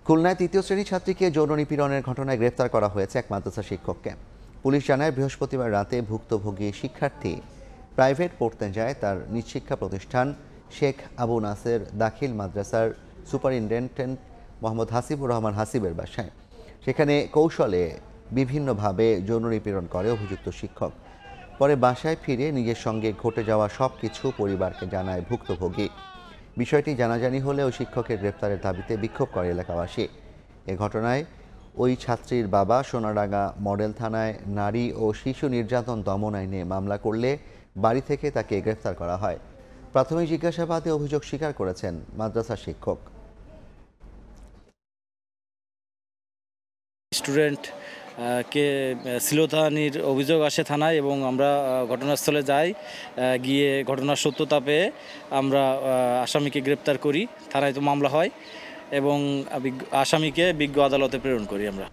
খুলনায় তৃতীয় শ্রেণী ছাত্রীকে যৌন নিপীড়নের ঘটনায় গ্রেফতার করা হয়েছে এক মাদ্রাসা শিক্ষককে। পুলিশ জানায়, বৃহস্পতিবার রাতে ভুক্তভোগী শিক্ষার্থী প্রাইভেট পড়তে যায় তার নিজ শিক্ষা প্রতিষ্ঠান শেখ আবু নাসের দাখিল মাদ্রাসার সুপারিনটেন্ডেন্ট মোহাম্মদ হাসিবুর রহমান হাসিবের বাসায়। সেখানে কৌশলে বিভিন্নভাবে যৌন নিপীড়ন করে অভিযুক্ত শিক্ষক। পরে বাসায় ফিরে নিজের সঙ্গে ঘটে যাওয়া সব কিছু পরিবারকে জানায় ভুক্তভোগী। বিষয়টি জানাজানি হলে ওই শিক্ষকের গ্রেপ্তারের দাবিতে বিক্ষোভ করে এলাকাবাসী। এ ঘটনায় ওই ছাত্রীর বাবা সোনাডাঙ্গা মডেল থানায় নারী ও শিশু নির্যাতন দমন আইনে মামলা করলে বাড়ি থেকে তাকে গ্রেফতার করা হয়। প্রাথমিক জিজ্ঞাসাবাদে অভিযোগ স্বীকার করেছেন মাদ্রাসা শিক্ষক। স্টুডেন্ট কে শ্লীলতাহানির অভিযোগ আসে থানায় এবং আমরা ঘটনাস্থলে যাই। গিয়ে ঘটনার সত্যতা পেয়ে আমরা আসামিকে গ্রেপ্তার করি। থানায় তো মামলা হয় এবং আসামিকে বিজ্ঞ আদালতে প্রেরণ করি আমরা।